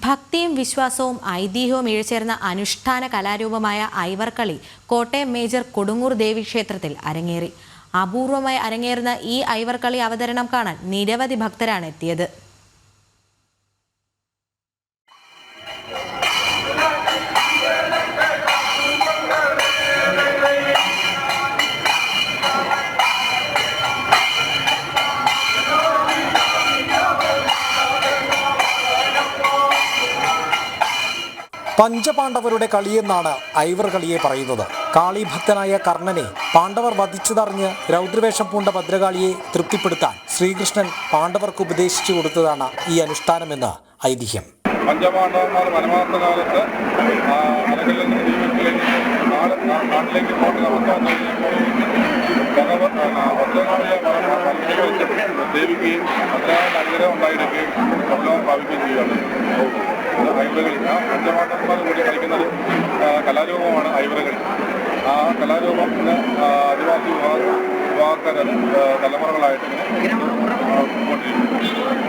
ഭക്തിയും വിശ്വാസവും ഐതിഹ്യവും ഇഴചേർന്ന അനുഷ്ഠാന കലാരൂപമായ ഐവർകളി കോട്ടയം മേജർ കൊടുങ്ങൂർ ദേവീക്ഷേത്രത്തിൽ അരങ്ങേറി. അപൂർവമായി അരങ്ങേറുന്ന ഈ ഐവർകളി അവതരണം കാണാൻ നിരവധി ഭക്തരാണ് എത്തിയത്. പഞ്ചപാണ്ഡവരുടെ കളിയെന്നാണ് ഐവർ കളിയെ പറയുന്നത്. കാളീഭക്തനായ കർണനെ പാണ്ഡവർ വധിച്ചതറിഞ്ഞ് രൗദ്രവേഷം പൂണ്ട ഭദ്രകാളിയെ തൃപ്തിപ്പെടുത്താൻ ശ്രീകൃഷ്ണൻ പാണ്ഡവർക്ക് ഉപദേശിച്ചു കൊടുത്തതാണ് ഈ അനുഷ്ഠാനമെന്ന് ഐതിഹ്യം. പഞ്ചപാണ്ഡവന്മാർ വനവാസകാലത്ത് നാട്ടിലേക്ക് പോകേണ്ട അവസ്ഥ വന്നു കഴിഞ്ഞപ്പോൾ ദേവിക്കുകയും ഭദ്രകാളിയുടെ അനുഗ്രഹം ഉണ്ടായിരിക്കുകയും സ്വർഗവും പ്രാപിക്കുകയും ചെയ്യുകയാണ് ഐവറുകളി. ആ പഞ്ചപാണ്ഡവന്മാർ കൂടി കളിക്കുന്ന ഒരു കലാരൂപമാണ് ഐവറുകളി. ആ കലാരൂപം ഇന്ന് ആദിവാസി യുവാക്കരത് തലമുറകളായിട്ട് ഇങ്ങനെ കൊണ്ടിരിക്കും.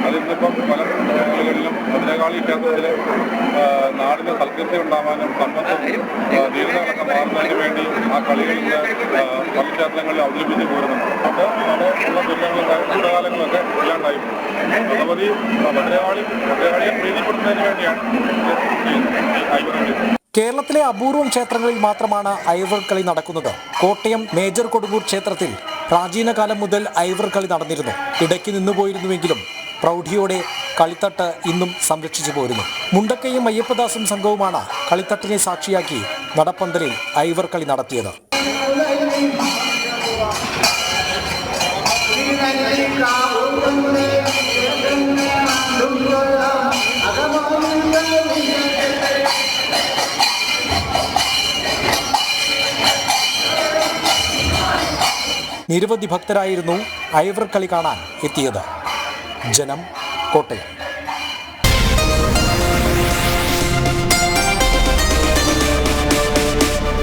അതിന്നിപ്പം പല മേഖലകളിലും ഭദ്രകാളി ക്ഷേത്രത്തിൽ നാടിന് സൽകീർത്തി ഉണ്ടാവാനും സമ്പത്തും ദീർഘകാലൊക്കെ മാറുന്നതിന് വേണ്ടി ആ കളികളിൽ പല ക്ഷേത്രങ്ങളിൽ അവതരിപ്പിച്ച് പോരുന്നുണ്ട്. അത് ഉള്ള ദുരിതങ്ങളൊക്കെ ഇല്ലാണ്ടായി. ഭഗവതി ഭദ്രകാളിയെ പ്രീതിപ്പെടുത്തുന്നതിന് വേണ്ടിയാണ് ഐവറുകളി. കേരളത്തിലെ അപൂർവം ക്ഷേത്രങ്ങളിൽ മാത്രമാണ് ഐവർ കളി നടക്കുന്നത്. കോട്ടയം മേജർ കൊടുങ്ങൂർ ക്ഷേത്രത്തിൽ പ്രാചീന കാലം മുതൽ ഐവർ കളി നടന്നിരുന്നു. ഇടയ്ക്ക് നിന്നുപോയിരുന്നുവെങ്കിലും പ്രൗഢിയോടെ കളിത്തട്ട് ഇന്നും സംരക്ഷിച്ചു പോരുന്നു. മുണ്ടക്കയും അയ്യപ്പദാസും സംഘവുമാണ് കളിത്തട്ടിനെ സാക്ഷിയാക്കി നടപ്പന്തലിൽ ഐവർ കളി നടത്തിയത്. നിരവധി ഭക്തരായിരുന്നു ഐവർ കളി കാണാൻ എത്തിയത്. ജനം, കോട്ടയം.